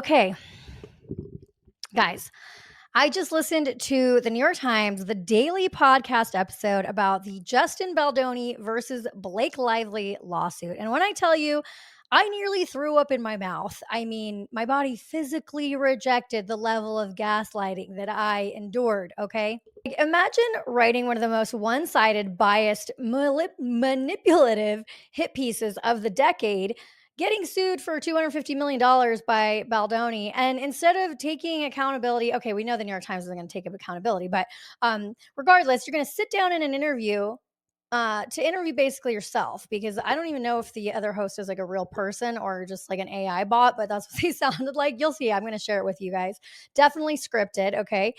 Okay, guys, I just listened to the New York Times, the daily podcast episode about the Justin Baldoni versus Blake Lively lawsuit. And when I tell you, I nearly threw up in my mouth. I mean, my body physically rejected the level of gaslighting that I endured. Okay. Like, imagine writing one of the most one sided, biased, manipulative hit pieces of the decade, getting sued for $250 million by Baldoni. And instead of taking accountability, okay, we know the New York Times isn't going to take up accountability, but regardless, you're going to sit down in an interview to interview basically yourself, because I don't even know if the other host is like a real person or just like an AI bot, but that's what they sounded like. You'll see. I'm going to share it with you guys. Definitely scripted. Okay.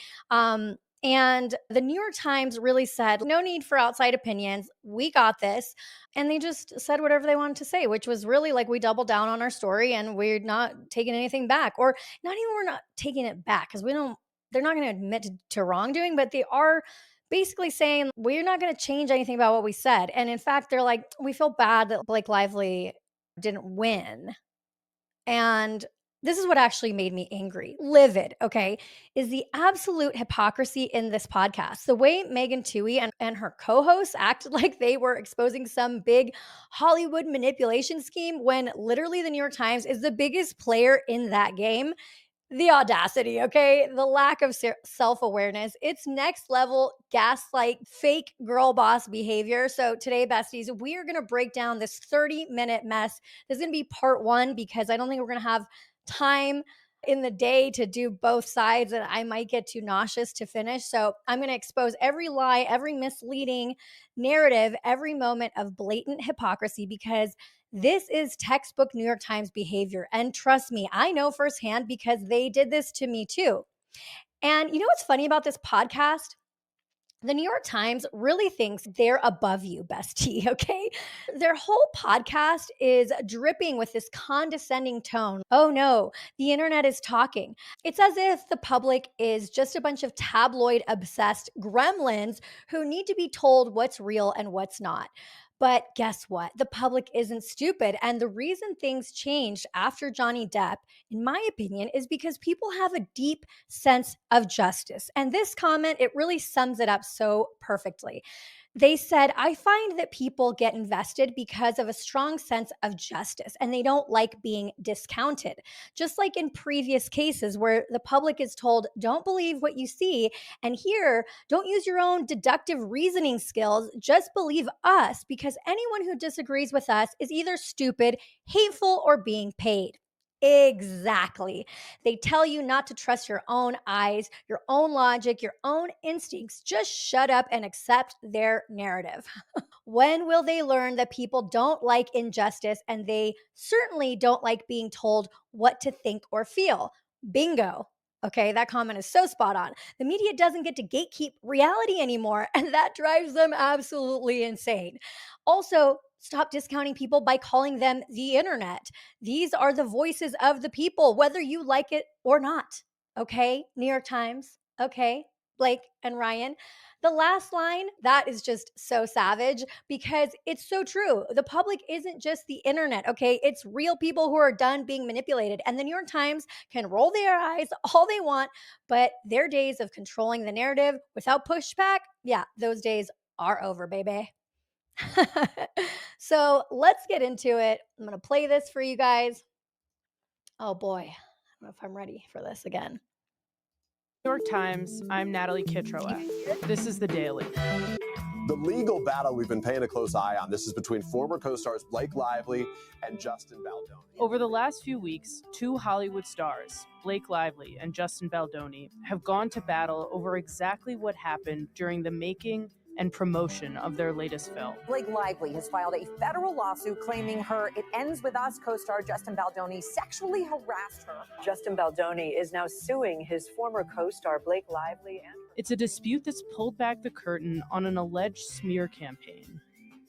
And the New York Times really said, no need for outside opinions. We got this. And they just said whatever they wanted to say, which was really like, we doubled down on our story and we're not taking anything back, or not even we're not taking it back because they're not going to admit to wrongdoing, but they are basically saying we're not going to change anything about what we said. And in fact, they're like, we feel bad that Blake Lively didn't win. And this is what actually made me angry, livid, okay, is the absolute hypocrisy in this podcast. The way Megan Twohey and her co hosts acted like they were exposing some big Hollywood manipulation scheme when literally the New York Times is the biggest player in that game. The audacity, okay? The lack of self awareness. It's next level gaslight, fake girl boss behavior. So, today, besties, we are going to break down this 30-minute mess. This is going to be part one because I don't think we're going to have time in the day to do both sides, and I might get too nauseous to finish. So, I'm going to expose every lie, every misleading narrative, every moment of blatant hypocrisy, because this is textbook New York Times behavior. And trust me, I know firsthand because they did this to me too. And you know what's funny about this podcast? The New York Times really thinks they're above you, bestie, okay? Their whole podcast is dripping with this condescending tone. Oh no, the internet is talking. It's as if the public is just a bunch of tabloid obsessed gremlins who need to be told what's real and what's not. But guess what? The public isn't stupid. And the reason things changed after Johnny Depp, in my opinion, is because people have a deep sense of justice. And this comment, it really sums it up so perfectly. They said, I find that people get invested because of a strong sense of justice and they don't like being discounted. Just like in previous cases where the public is told, don't believe what you see. And here, don't use your own deductive reasoning skills. Just believe us, because anyone who disagrees with us is either stupid, hateful, or being paid. Exactly. They tell you not to trust your own eyes, your own logic, your own instincts. Just shut up and accept their narrative. When will they learn that people don't like injustice and they certainly don't like being told what to think or feel? Bingo. Okay, that comment is so spot on. The media doesn't get to gatekeep reality anymore, and that drives them absolutely insane. Also, stop discounting people by calling them the internet. These are the voices of the people, whether you like it or not. Okay, New York Times. Okay, Blake and Ryan. The last line, that is just so savage because it's so true. The public isn't just the internet, okay? It's real people who are done being manipulated. And the New York Times can roll their eyes all they want, but their days of controlling the narrative without pushback, yeah, those days are over, baby. So let's get into it. I'm going to play this for you guys. Oh boy, I don't know if I'm ready for this again. New York Times, I'm Natalie Kitrowa. This is The Daily. The legal battle we've been paying a close eye on, this is between former co-stars Blake Lively and Justin Baldoni. Over the last few weeks, two Hollywood stars, Blake Lively and Justin Baldoni, have gone to battle over exactly what happened during the making and promotion of their latest film. Blake Lively has filed a federal lawsuit claiming her It Ends With Us co-star Justin Baldoni sexually harassed her. Justin Baldoni is now suing his former co-star Blake Lively. It's a dispute that's pulled back the curtain on an alleged smear campaign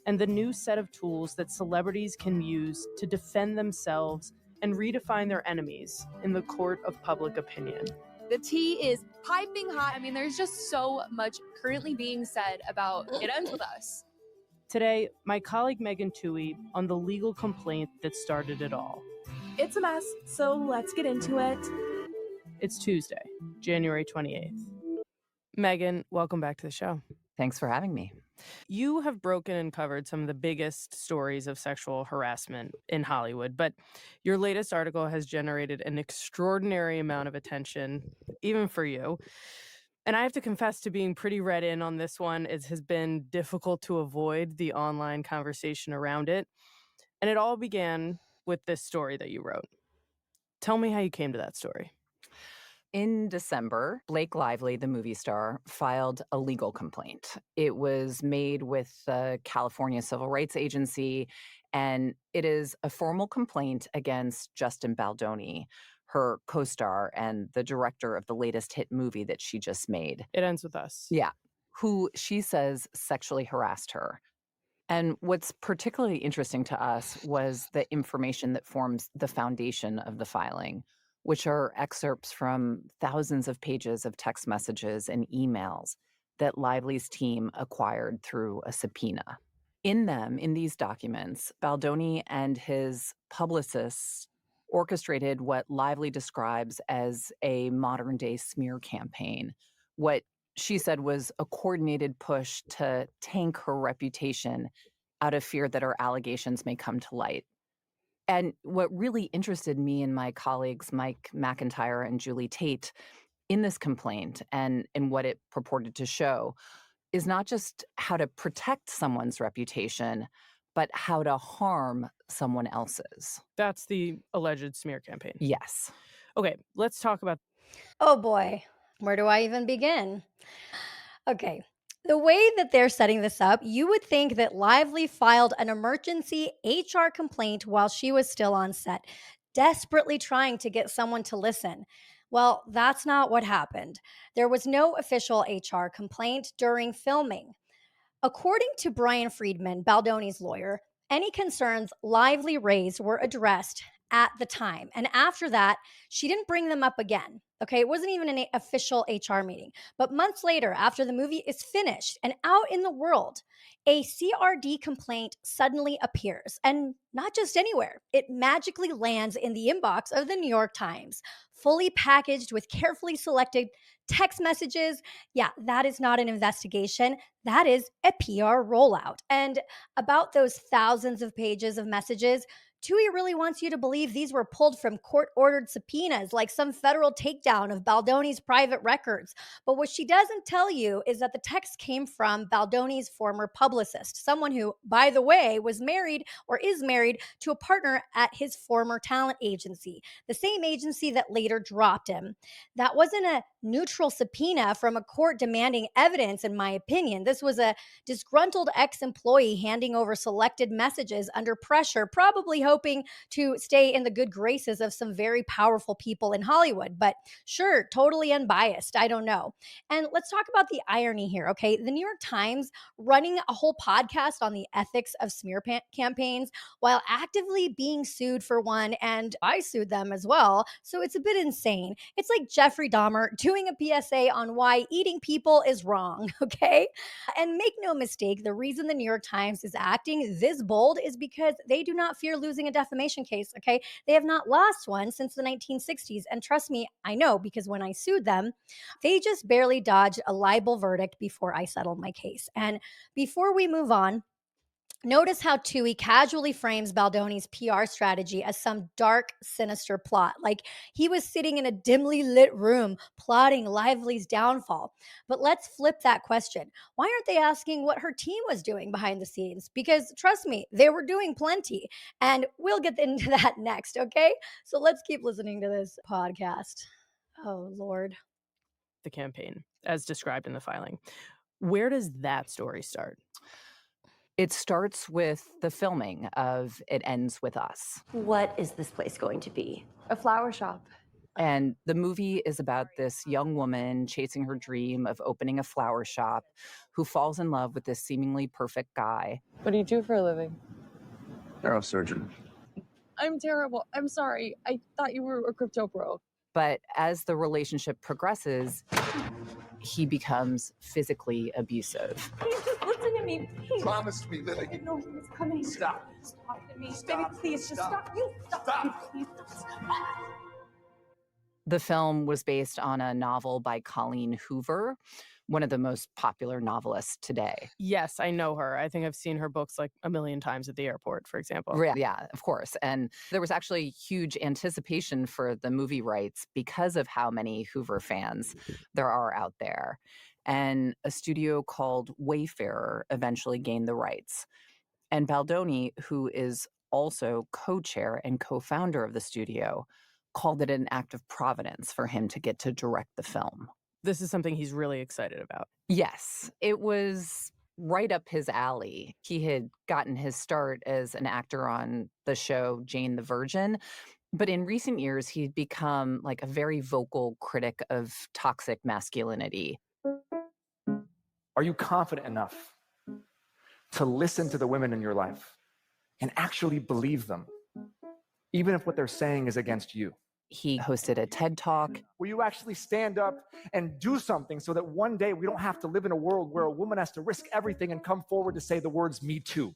and the new set of tools that celebrities can use to defend themselves and redefine their enemies in the court of public opinion. The tea is piping hot. I mean, there's just so much currently being said about It Ends With Us. Today, my colleague Megan Twohey on the legal complaint that started it all. It's a mess, so let's get into it. It's Tuesday, January 28th. Megan, welcome back to the show. Thanks for having me. You have broken and covered some of the biggest stories of sexual harassment in Hollywood, but your latest article has generated an extraordinary amount of attention, even for you. And I have to confess to being pretty read in on this one. It has been difficult to avoid the online conversation around it. And it all began with this story that you wrote. Tell me how you came to that story. In December, Blake Lively, the movie star, filed a legal complaint. It was made with the California Civil Rights Agency, and it is a formal complaint against Justin Baldoni, her co-star and the director of the latest hit movie that she just made. It Ends With Us. Yeah, who she says sexually harassed her. And what's particularly interesting to us was the information that forms the foundation of the filing, which are excerpts from thousands of pages of text messages and emails that Lively's team acquired through a subpoena. In them, in these documents, Baldoni and his publicists orchestrated what Lively describes as a modern-day smear campaign, what she said was a coordinated push to tank her reputation out of fear that her allegations may come to light. And what really interested me and my colleagues, Mike McIntyre and Julie Tate, in this complaint and in what it purported to show is not just how to protect someone's reputation, but how to harm someone else's. That's the alleged smear campaign. Yes. Okay, let's talk about. Oh boy, where do I even begin? Okay. The way that they're setting this up, you would think that Lively filed an emergency HR complaint while she was still on set, desperately trying to get someone to listen. Well, that's not what happened. There was no official HR complaint during filming. According to Brian Friedman, Baldoni's lawyer, any concerns Lively raised were addressed at the time. And after that, she didn't bring them up again. Okay, it wasn't even an official HR meeting. But months later, after the movie is finished and out in the world, a CRD complaint suddenly appears. And not just anywhere, it magically lands in the inbox of the New York Times, fully packaged with carefully selected text messages. Yeah, that is not an investigation. That is a PR rollout. And about those thousands of pages of messages, Twohey really wants you to believe these were pulled from court-ordered subpoenas, like some federal takedown of Baldoni's private records. But what she doesn't tell you is that the text came from Baldoni's former publicist, someone who, by the way, was married or is married to a partner at his former talent agency, the same agency that later dropped him. That wasn't a neutral subpoena from a court demanding evidence, in my opinion. This was a disgruntled ex-employee handing over selected messages under pressure, probably hoping to stay in the good graces of some very powerful people in Hollywood. But sure, totally unbiased. I don't know. And let's talk about the irony here, okay? The New York Times running a whole podcast on the ethics of smear campaigns while actively being sued for one, and I sued them as well. So it's a bit insane. It's like Jeffrey Dahmer doing a PSA on why eating people is wrong, okay? And make no mistake, the reason the New York Times is acting this bold is because they do not fear losing a defamation case, okay? They have not lost one since the 1960s. And trust me, I know, because when I sued them, they just barely dodged a libel verdict before I settled my case. And before we move on, notice how Twohey casually frames Baldoni's PR strategy as some dark, sinister plot, like he was sitting in a dimly lit room plotting Lively's downfall. But let's flip that question. Why aren't they asking what her team was doing behind the scenes? Because trust me, they were doing plenty. And we'll get into that next, okay? So let's keep listening to this podcast. Oh, Lord. The campaign, as described in the filing. Where does that story start? It starts with the filming of It Ends With Us. What is this place going to be? A flower shop. And the movie is about this young woman chasing her dream of opening a flower shop who falls in love with this seemingly perfect guy. What do you do for a living? Neurosurgeon. I'm terrible. I'm sorry. I thought you were a crypto bro. But as the relationship progresses, he becomes physically abusive. He's just listening to me, please. Promise me that I didn't know he was coming. Stop. Stop to me. Stop. Baby, please, just Stop. stop. You stop. Stop. Please. The film was based on a novel by Colleen Hoover, one of the most popular novelists today. Yes, I know her. I think I've seen her books like a million times at the airport, for example. Yeah, of course. And there was actually huge anticipation for the movie rights because of how many Hoover fans there are out there. And a studio called Wayfarer eventually gained the rights. And Baldoni, who is also co-chair and co-founder of the studio, called it an act of providence for him to get to direct the film. This is something he's really excited about. Yes, it was right up his alley. He had gotten his start as an actor on the show Jane the Virgin, but in recent years, he'd become like a very vocal critic of toxic masculinity. Are you confident enough to listen to the women in your life and actually believe them, even if what they're saying is against you? He hosted a TED Talk. Will you actually stand up and do something so that one day we don't have to live in a world where a woman has to risk everything and come forward to say the words, "Me too"?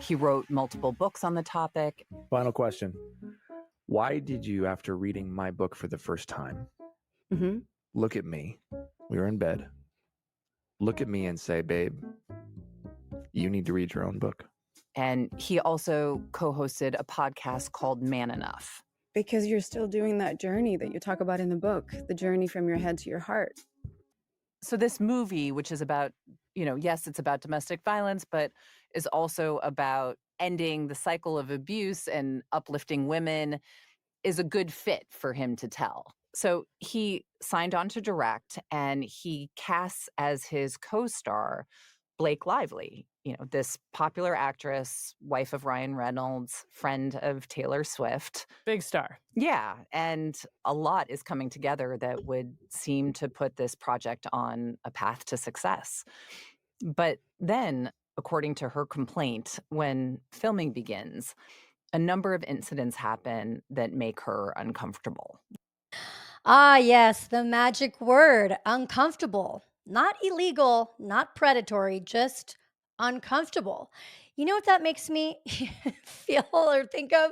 He wrote multiple books on the topic. Final question. Why did you, after reading my book for the first time, look at me? We were in bed. Look at me and say, "Babe, you need to read your own book"? And he also co-hosted a podcast called Man Enough. Because you're still doing that journey that you talk about in the book, the journey from your head to your heart. So this movie, which is about, yes, it's about domestic violence, but is also about ending the cycle of abuse and uplifting women, is a good fit for him to tell. So he signed on to direct, and he casts as his co-star Blake Lively, this popular actress, wife of Ryan Reynolds, friend of Taylor Swift. Big star. Yeah, and a lot is coming together that would seem to put this project on a path to success. But then, according to her complaint, when filming begins, a number of incidents happen that make her uncomfortable. Ah, yes, the magic word, uncomfortable. Not illegal, not predatory, just uncomfortable. You know what that makes me feel or think of?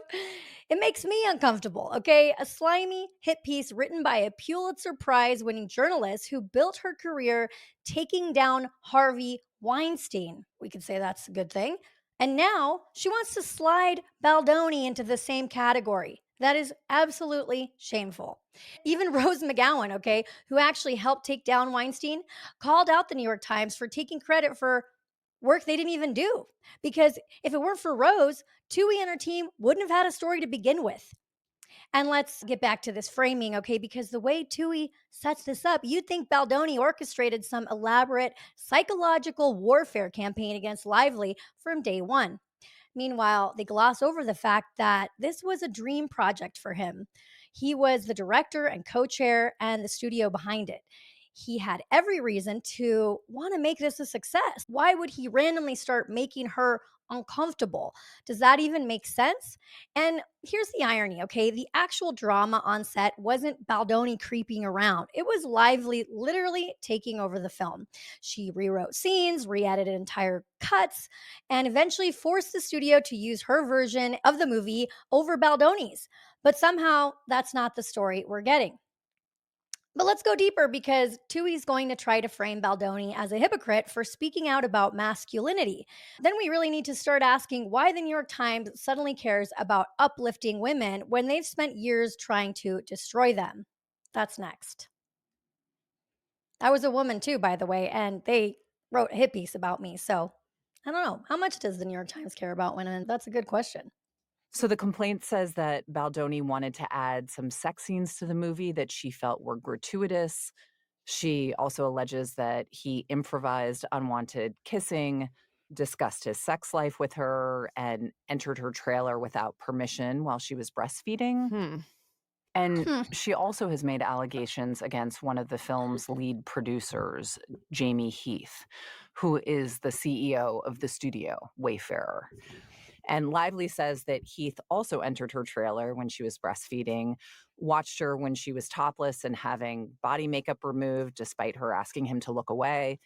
It makes me uncomfortable, okay? A slimy hit piece written by a Pulitzer Prize winning journalist who built her career taking down Harvey Weinstein. We could say that's a good thing. And now she wants to slide Baldoni into the same category. That is absolutely shameful. Even Rose McGowan, okay, who actually helped take down Weinstein, called out the New York Times for taking credit for work they didn't even do. Because if it weren't for Rose, Toohey and her team wouldn't have had a story to begin with. And let's get back to this framing, okay? Because the way Toohey sets this up, you'd think Baldoni orchestrated some elaborate psychological warfare campaign against Lively from day one. Meanwhile, they gloss over the fact that this was a dream project for him. He was the director and co-chair and the studio behind it. He had every reason to want to make this a success. Why would he randomly start making her uncomfortable? Does that even make sense? And here's the irony, okay? The actual drama on set wasn't Baldoni creeping around. It was Lively literally taking over the film. She rewrote scenes, re-edited entire cuts, and eventually forced the studio to use her version of the movie over Baldoni's. But somehow that's not the story we're getting. But let's go deeper, because Toohey's going to try to frame Baldoni as a hypocrite for speaking out about masculinity. Then we really need to start asking why the New York Times suddenly cares about uplifting women when they've spent years trying to destroy them. That's next. I was a woman too, by the way, and they wrote a hit piece about me. So I don't know. How much does the New York Times care about women? That's a good question. So the complaint says that Baldoni wanted to add some sex scenes to the movie that she felt were gratuitous. She also alleges that he improvised unwanted kissing, discussed his sex life with her, and entered her trailer without permission while she was breastfeeding. And she also has made allegations against one of the film's lead producers, Jamie Heath, who is the CEO of the studio, Wayfarer. And Lively says that Heath also entered her trailer when she was breastfeeding, watched her when she was topless and having body makeup removed despite her asking him to look away,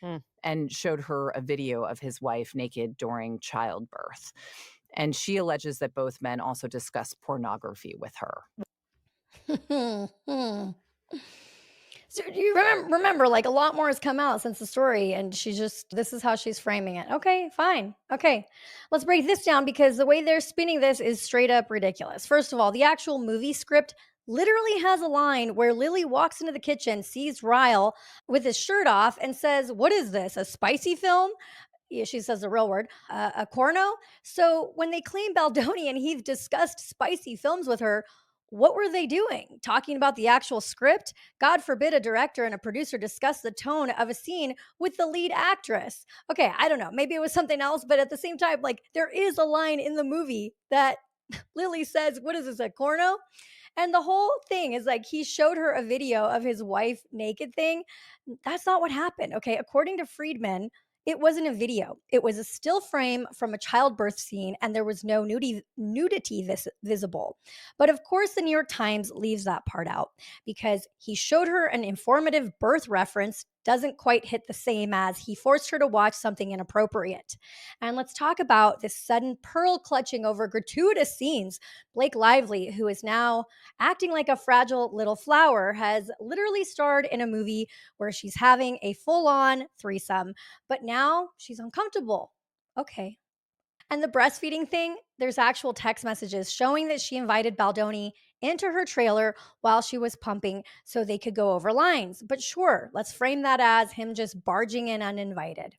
and showed her a video of his wife naked during childbirth. And she alleges that both men also discussed pornography with her. So do you remember, like, a lot more has come out since the story, and this is how she's framing it. Okay, fine. Okay, let's break this down because the way they're spinning this is straight up ridiculous. First of all, the actual movie script literally has a line where Lily walks into the kitchen, sees Ryle with his shirt off, and says, "What is this, a spicy film?" Yeah, she says the real word, a corno. So when they claim Baldoni and Heath discussed spicy films with her, what were they doing? Talking about the actual script? God forbid a director and a producer discuss the tone of a scene with the lead actress. Okay, I don't know. Maybe it was something else, but at the same time, like, there is a line in the movie that Lily says, "What is this, a corno?" And the whole thing is like he showed her a video of his wife naked thing. That's not what happened. Okay. According to Friedman, it wasn't a video. It was a still frame from a childbirth scene, and there was no nudity visible. But of course, the New York Times leaves that part out because he showed her an informative birth reference doesn't quite hit the same as he forced her to watch something inappropriate. And let's talk about this sudden pearl clutching over gratuitous scenes. Blake Lively, who is now acting like a fragile little flower, has literally starred in a movie where she's having a full-on threesome, but now she's uncomfortable. Okay. And the breastfeeding thing, there's actual text messages showing that she invited Baldoni into her trailer while she was pumping so they could go over lines. But sure, let's frame that as him just barging in uninvited.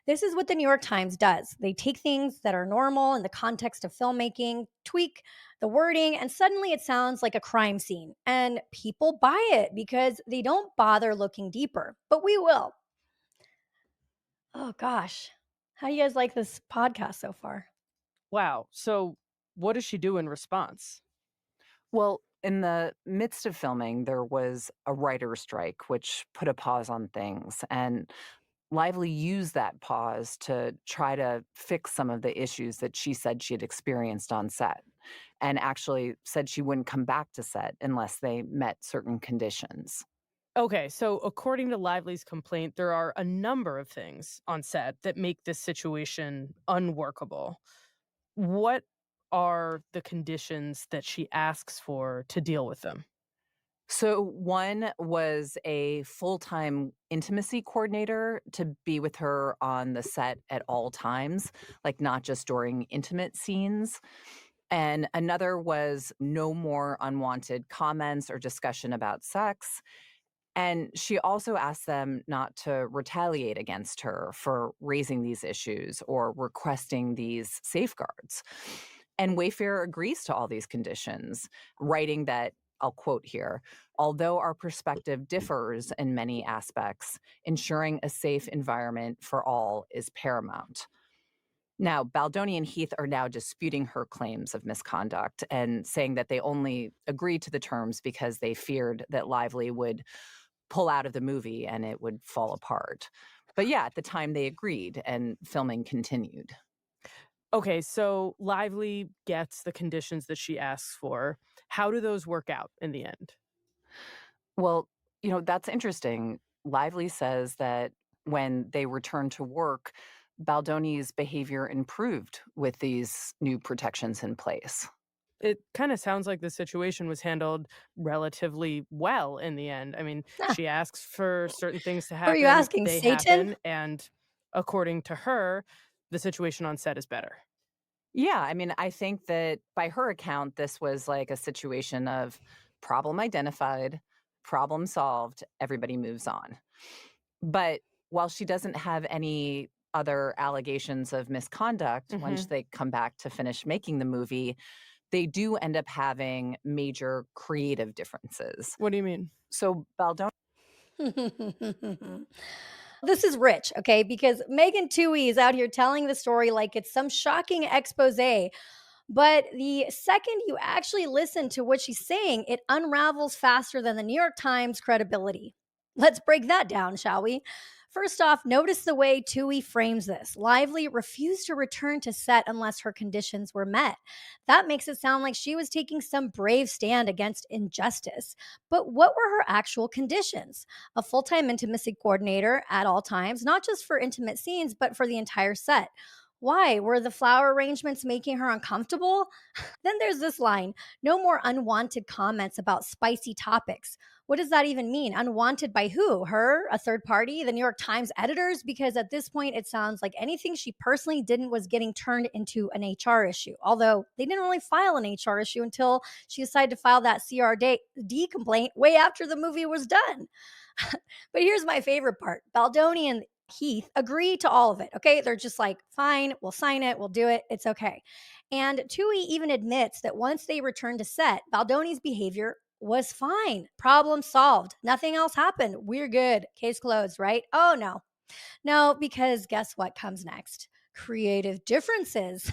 This is what the New York Times does. They take things that are normal in the context of filmmaking, tweak the wording, and suddenly it sounds like a crime scene. And people buy it because they don't bother looking deeper. But we will. Oh, gosh. How do you guys like this podcast so far? Wow. So, what does she do in response? Well, in the midst of filming, there was a writer's strike, which put a pause on things. And Lively used that pause to try to fix some of the issues that she said she had experienced on set, and actually said she wouldn't come back to set unless they met certain conditions. Okay, so according to Lively's complaint, there are a number of things on set that make this situation unworkable. What are the conditions that she asks for to deal with them? So one was a full-time intimacy coordinator to be with her on the set at all times, like not just during intimate scenes. And another was no more unwanted comments or discussion about sex. And she also asked them not to retaliate against her for raising these issues or requesting these safeguards. And Wayfair agrees to all these conditions, writing that, I'll quote here, although our perspective differs in many aspects, ensuring a safe environment for all is paramount. Now, Baldoni and Heath are now disputing her claims of misconduct and saying that they only agreed to the terms because they feared that Lively would pull out of the movie and it would fall apart. But yeah, at the time they agreed and filming continued. Okay, so Lively gets the conditions that she asks for. How do those work out in the end? Well, that's interesting. Lively says that when they returned to work, Baldoni's behavior improved with these new protections in place. It kind of sounds like the situation was handled relatively well in the end. I mean, she asks for certain things to Who are happen, you asking, they Satan? happen, and according to her, the situation on set is better. Yeah, I mean, I think that by her account, this was like a situation of problem identified, problem solved, everybody moves on. But while she doesn't have any other allegations of misconduct, once they come back to finish making the movie, they do end up having major creative differences. What do you mean? So Baldoni. This is rich, okay? Because Megan Twohey is out here telling the story like it's some shocking expose. But the second you actually listen to what she's saying, it unravels faster than the New York Times credibility. Let's break that down, shall we? First off, notice the way Toohey frames this. Lively refused to return to set unless her conditions were met. That makes it sound like she was taking some brave stand against injustice. But what were her actual conditions? A full-time intimacy coordinator at all times, not just for intimate scenes, but for the entire set. Why? Were the flower arrangements making her uncomfortable? Then there's this line: no more unwanted comments about spicy topics. What does that even mean? Unwanted by who? Her? A third party? The New York Times editors? Because at this point, it sounds like anything she personally didn't was getting turned into an HR issue. Although they didn't really file an HR issue until she decided to file that CRD complaint way after the movie was done. But here's my favorite part: Baldoni and Heath agree to all of it. Okay. They're just like, fine, we'll sign it, we'll do it, it's okay. And Toohey even admits that once they returned to set, Baldoni's behavior was fine. Problem solved. Nothing else happened. We're good. Case closed, right? Oh, no. No, because guess what comes next? Creative differences.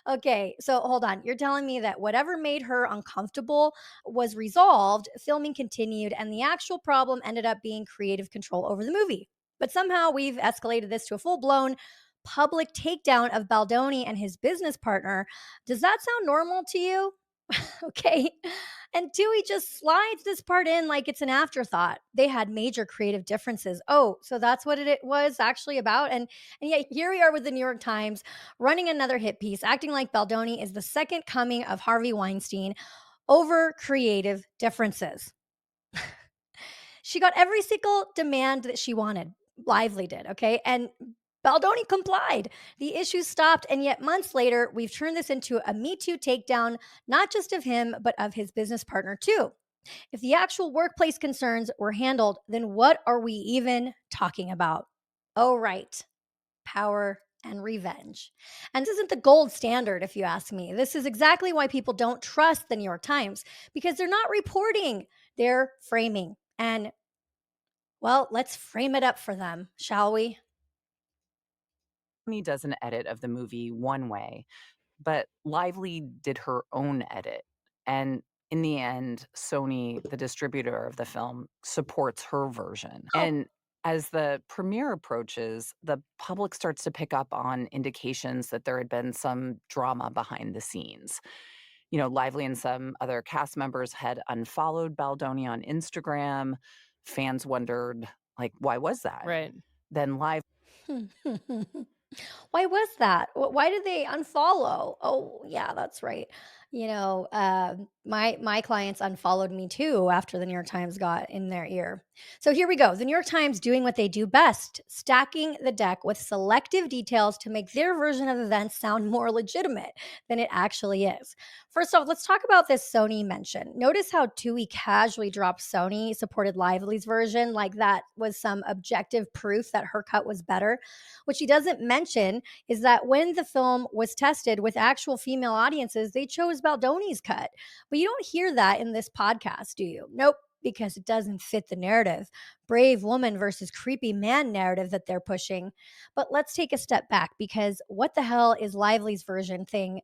Okay, so hold on. You're telling me that whatever made her uncomfortable was resolved, filming continued, and the actual problem ended up being creative control over the movie. But somehow we've escalated this to a full blown public takedown of Baldoni and his business partner. Does that sound normal to you? Okay. And Dewey just slides this part in like it's an afterthought. They had major creative differences. Oh, so that's what it was actually about. And yet here we are with the New York Times running another hit piece, acting like Baldoni is the second coming of Harvey Weinstein over creative differences. She got every single demand that she wanted. Lively did, okay? And Baldoni complied. The issue stopped, and yet months later, we've turned this into a Me Too takedown, not just of him, but of his business partner, too. If the actual workplace concerns were handled, then what are we even talking about? Oh, right. Power and revenge. And this isn't the gold standard, if you ask me. This is exactly why people don't trust the New York Times, because they're not reporting, they're framing. And, well, let's frame it up for them, shall we? He does an edit of the movie one way, but Lively did her own edit. And in the end, Sony, the distributor of the film, supports her version. And as the premiere approaches, the public starts to pick up on indications that there had been some drama behind the scenes. You know, Lively and some other cast members had unfollowed Baldoni on Instagram. Fans wondered, like, why was that? Right. Then Live. Why was that? Why did they unfollow? Oh, yeah, that's right. My clients unfollowed me too after the New York Times got in their ear. So here we go. The New York Times doing what they do best, stacking the deck with selective details to make their version of events sound more legitimate than it actually is. First off, let's talk about this Sony mention. Notice how Toohey casually dropped Sony supported Lively's version, like that was some objective proof that her cut was better. What she doesn't mention is that when the film was tested with actual female audiences, they chose Baldoni's cut. But you don't hear that in this podcast, do you? Nope, because it doesn't fit the narrative. Brave woman versus creepy man narrative that they're pushing. But let's take a step back, because what the hell is Lively's version thing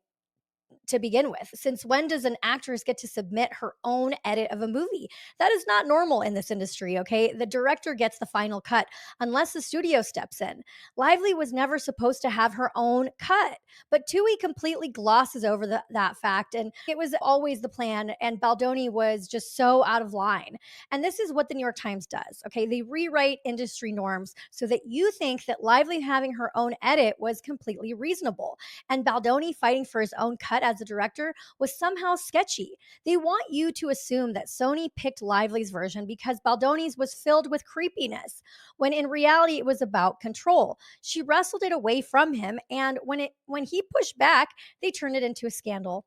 to begin with? Since when does an actress get to submit her own edit of a movie? That is not normal in this industry, okay? The director gets the final cut unless the studio steps in. Lively was never supposed to have her own cut, but Toohey completely glosses over that fact, and it was always the plan, and Baldoni was just so out of line. And this is what the New York Times does, okay? They rewrite industry norms so that you think that Lively having her own edit was completely reasonable, and Baldoni fighting for his own cut as a director was somehow sketchy. They want you to assume that Sony picked Lively's version because Baldoni's was filled with creepiness, when in reality it was about control. She wrestled it away from him, and when he pushed back, they turned it into a scandal.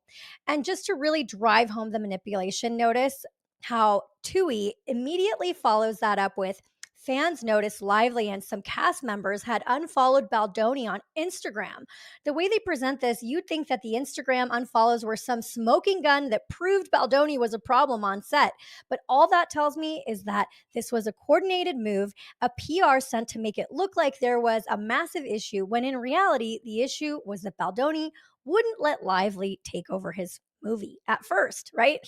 And just to really drive home the manipulation, notice how Toohey immediately follows that up with, fans noticed Lively and some cast members had unfollowed Baldoni on Instagram. The way they present this, you'd think that the Instagram unfollows were some smoking gun that proved Baldoni was a problem on set. But all that tells me is that this was a coordinated move, a PR stunt to make it look like there was a massive issue, when in reality, the issue was that Baldoni wouldn't let Lively take over his movie at first, right?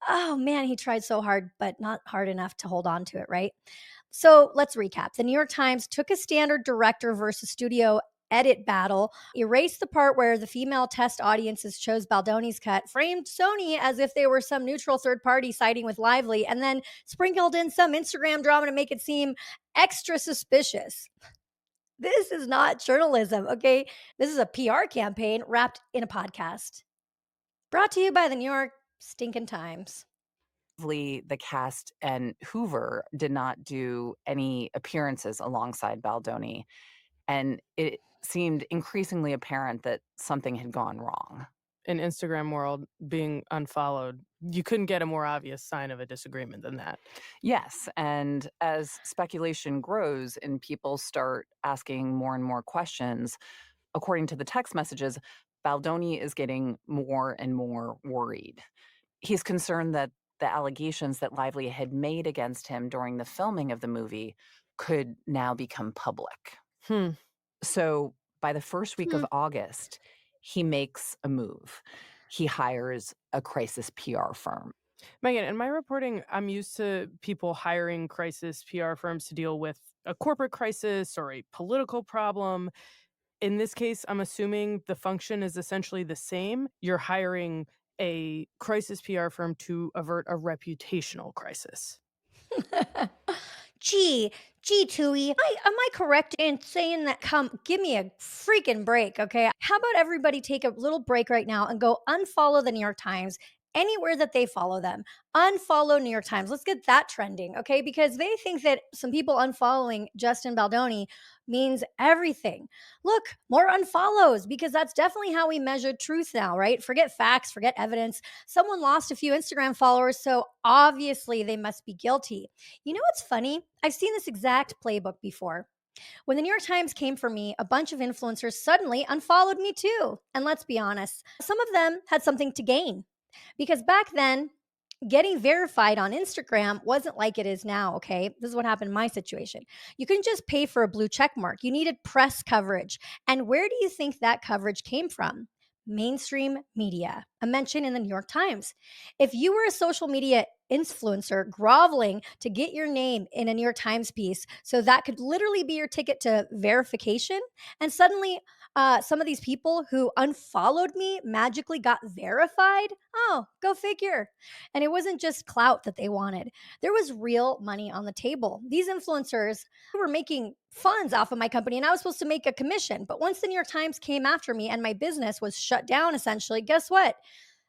Oh man, he tried so hard, but not hard enough to hold on to it, right? So let's recap. The New York Times took a standard director versus studio edit battle, erased the part where the female test audiences chose Baldoni's cut, framed Sony as if they were some neutral third party siding with Lively, and then sprinkled in some Instagram drama to make it seem extra suspicious. This is not journalism, okay? This is a PR campaign wrapped in a podcast. Brought to you by the New York Stinking Times. The cast and Hoover did not do any appearances alongside Baldoni, and it seemed increasingly apparent that something had gone wrong. In Instagram world, being unfollowed, you couldn't get a more obvious sign of a disagreement than that. Yes, and as speculation grows and people start asking more and more questions, according to the text messages, Baldoni is getting more and more worried. He's concerned that the allegations that Lively had made against him during the filming of the movie could now become public. So by the first week of August, he makes a move. He hires a crisis PR firm. Megan, in my reporting, I'm used to people hiring crisis PR firms to deal with a corporate crisis or a political problem. In this case, I'm assuming the function is essentially the same. You're hiring a crisis PR firm to avert a reputational crisis. Gee, Tooey, am I correct in saying that? Give me a freaking break, okay? How about everybody take a little break right now and go unfollow the New York Times anywhere that they follow them? Unfollow New York Times. Let's get that trending, okay? Because they think that some people unfollowing Justin Baldoni means everything. Look, more unfollows, because that's definitely how we measure truth now, right? Forget facts, forget evidence. Someone lost a few Instagram followers, so obviously they must be guilty. You know what's funny? I've seen this exact playbook before. When the New York Times came for me, a bunch of influencers suddenly unfollowed me too. And let's be honest, some of them had something to gain. Because back then, getting verified on Instagram wasn't like it is now, okay? This is what happened in my situation. You couldn't just pay for a blue check mark. You needed press coverage. And where do you think that coverage came from? Mainstream media, a mention in the New York Times. If you were a social media influencer groveling to get your name in a New York Times piece, so that could literally be your ticket to verification, and suddenly some of these people who unfollowed me magically got verified. Oh, go figure. And it wasn't just clout that they wanted. There was real money on the table. These influencers were making funds off of my company, and I was supposed to make a commission. But once the New York Times came after me and my business was shut down, essentially, guess what?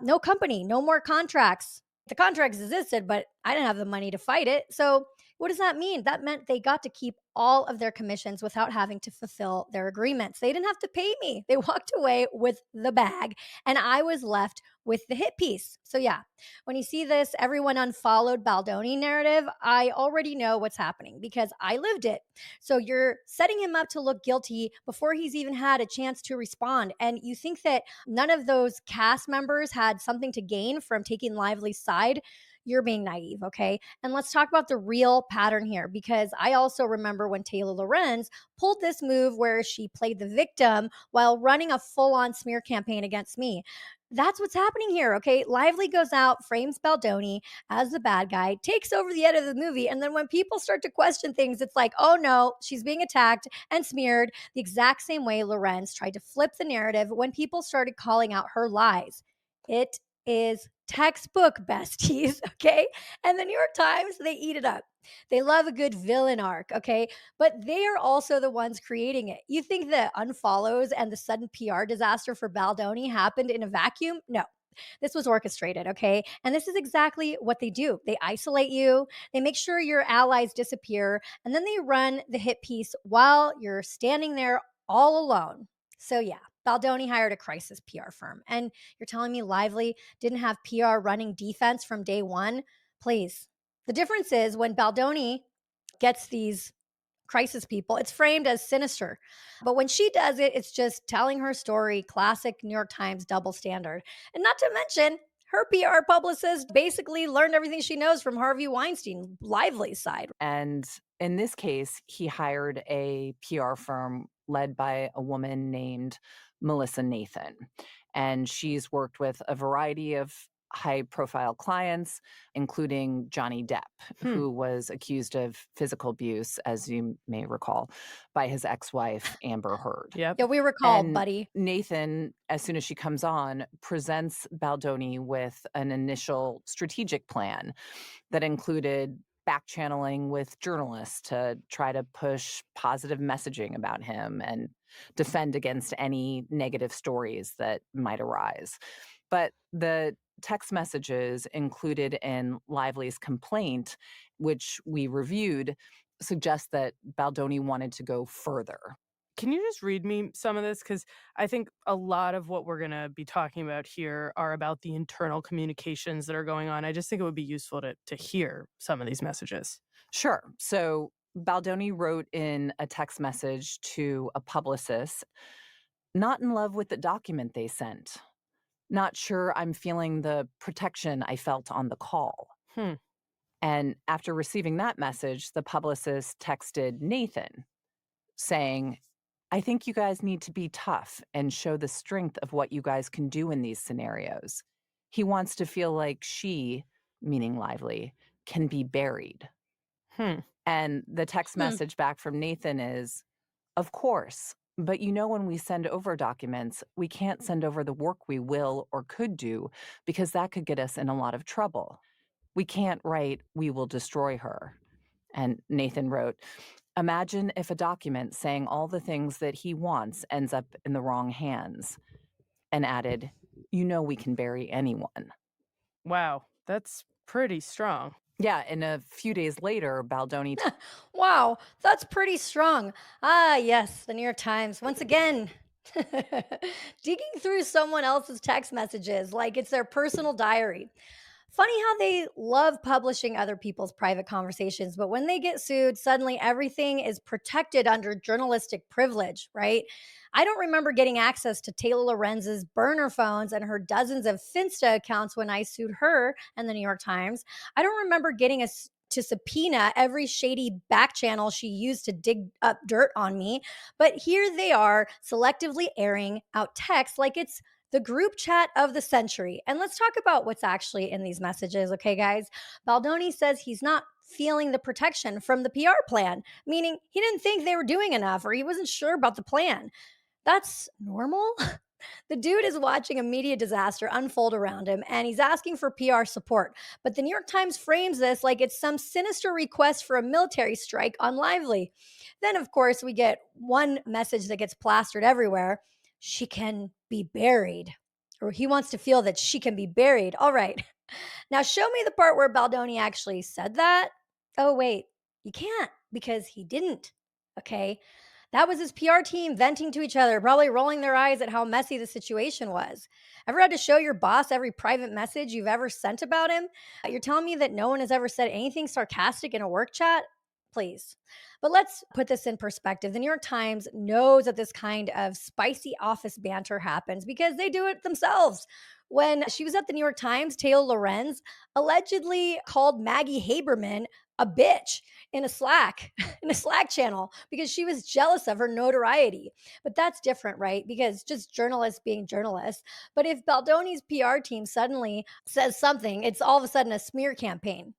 No company, no more contracts. The contracts existed, but I didn't have the money to fight it. So what does that mean? That meant they got to keep all of their commissions without having to fulfill their agreements. They didn't have to pay me. They walked away with the bag, and I was left with the hit piece. So yeah, when you see this everyone unfollowed Baldoni narrative, I already know what's happening because I lived it. So you're setting him up to look guilty before he's even had a chance to respond. And you think that none of those cast members had something to gain from taking Lively's side? You're being naive, okay? And let's talk about the real pattern here, because I also remember when Taylor Lorenz pulled this move where she played the victim while running a full-on smear campaign against me. That's what's happening here, okay? Lively goes out, frames Baldoni as the bad guy, takes over the edit of the movie, and then when people start to question things, it's like, oh no, she's being attacked and smeared the exact same way Lorenz tried to flip the narrative when people started calling out her lies. It is textbook, besties, okay? And the New York Times, they eat it up. They love a good villain arc, okay? But they are also the ones creating it. You think the unfollows and the sudden PR disaster for Baldoni happened in a vacuum? No. This was orchestrated, okay? And this is exactly what they do. They isolate you, they make sure your allies disappear, and then they run the hit piece while you're standing there all alone. So, yeah, Baldoni hired a crisis PR firm. And you're telling me Lively didn't have PR running defense from day one? Please. The difference is when Baldoni gets these crisis people, it's framed as sinister. But when she does it, it's just telling her story, classic New York Times double standard. And not to mention, her PR publicist basically learned everything she knows from Harvey Weinstein, Lively's side. And in this case, he hired a PR firm led by a woman named Melissa Nathan. And she's worked with a variety of high-profile clients, including Johnny Depp, who was accused of physical abuse, as you may recall, by his ex-wife, Amber Heard. Yep. Yeah, we recall, And buddy. Nathan, as soon as she comes on, presents Baldoni with an initial strategic plan that included back-channeling with journalists to try to push positive messaging about him and defend against any negative stories that might arise. But the text messages included in Lively's complaint, which we reviewed, suggest that Baldoni wanted to go further. Can you just read me some of this? Because I think a lot of what we're going to be talking about here are about the internal communications that are going on. I just think it would be useful to hear some of these messages. Sure. So Baldoni wrote in a text message to a publicist, "Not in love with the document they sent. Not sure I'm feeling the protection I felt on the call." And after receiving that message, the publicist texted Nathan saying, "I think you guys need to be tough and show the strength of what you guys can do in these scenarios. He wants to feel like she," meaning Lively, "can be buried." And the text message back from Nathan is, "Of course, but when we send over documents, we can't send over the work we will or could do because that could get us in a lot of trouble. We can't write, 'We will destroy her.'" And Nathan wrote, "Imagine if a document saying all the things that he wants ends up in the wrong hands." And added, "We can bury anyone." Wow, that's pretty strong. Yeah, and a few days later, Baldoni... Wow, that's pretty strong. Ah, yes, the New York Times, once again, digging through someone else's text messages like it's their personal diary. Funny how they love publishing other people's private conversations, but when they get sued, suddenly everything is protected under journalistic privilege, right? I don't remember getting access to Taylor Lorenz's burner phones and her dozens of Finsta accounts when I sued her and the New York Times. I don't remember getting to subpoena every shady back channel she used to dig up dirt on me. But here they are selectively airing out text like it's the group chat of the century. And let's talk about what's actually in these messages, okay, guys? Baldoni says he's not feeling the protection from the PR plan, meaning he didn't think they were doing enough or he wasn't sure about the plan. That's normal. The dude is watching a media disaster unfold around him and he's asking for PR support. But the New York Times frames this like it's some sinister request for a military strike on Lively. Then, of course, we get one message that gets plastered everywhere: "She can be buried." Or he wants to feel that she can be buried. All right. Now, show me the part where Baldoni actually said that. Oh, wait, you can't because he didn't. Okay. That was his PR team venting to each other, probably rolling their eyes at how messy the situation was. Ever had to show your boss every private message you've ever sent about him? You're telling me that no one has ever said anything sarcastic in a work chat? Please. But let's put this in perspective. The New York Times knows that this kind of spicy office banter happens because they do it themselves. When she was at the New York Times, Taylor Lorenz allegedly called Maggie Haberman a bitch in a Slack channel because she was jealous of her notoriety. But that's different, right? Because just journalists being journalists. But if Baldoni's PR team suddenly says something, it's all of a sudden a smear campaign.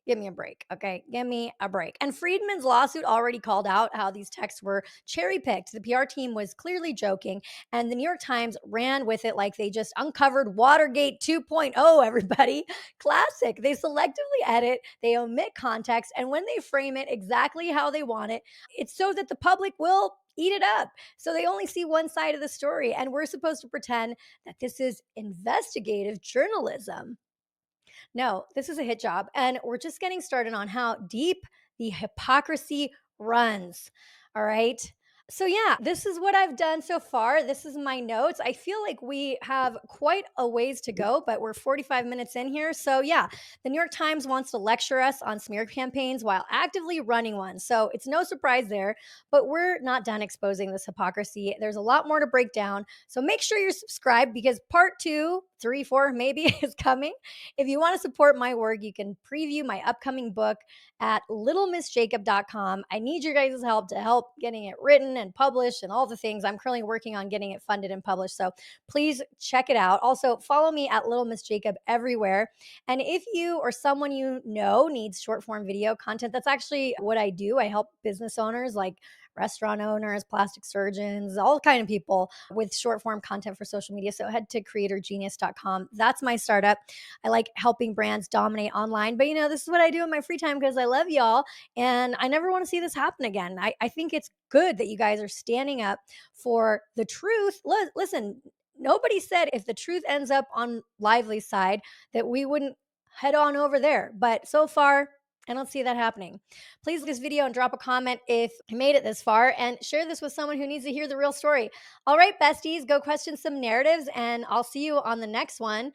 Give me a break, okay? Give me a break. And Friedman's lawsuit already called out how these texts were cherry picked. The PR team was clearly joking, and the New York Times ran with it like they just uncovered Watergate 2.0, everybody. Classic. They selectively edit, they omit context, and when they frame it exactly how they want it, it's so that the public will eat it up. So they only see one side of the story, and we're supposed to pretend that this is investigative journalism. No, this is a hit job. And we're just getting started on how deep the hypocrisy runs. All right. So, yeah, this is what I've done so far. This is my notes. I feel like we have quite a ways to go, but we're 45 minutes in here. So, yeah, the New York Times wants to lecture us on smear campaigns while actively running one. So, it's no surprise there, but we're not done exposing this hypocrisy. There's a lot more to break down. So, make sure you're subscribed because part 2, 3, 4 maybe is coming. If you want to support my work, you can preview my upcoming book at littlemissjacob.com. I need your guys' help to help getting it written and published and all the things. I'm currently working on getting it funded and published. So please check it out. Also, follow me at Little Miss Jacob everywhere. And if you or someone you know needs short form video content, that's actually what I do. I help business owners like restaurant owners, plastic surgeons, all kind of people with short form content for social media. So head to creatorgenius.com. That's my startup. I like helping brands dominate online, but this is what I do in my free time because I love y'all and I never want to see this happen again. I think it's good that you guys are standing up for the truth. Listen, nobody said if the truth ends up on Lively's side that we wouldn't head on over there. But so far, I don't see that happening. Please like this video and drop a comment if you made it this far and share this with someone who needs to hear the real story. All right, besties, go question some narratives and I'll see you on the next one.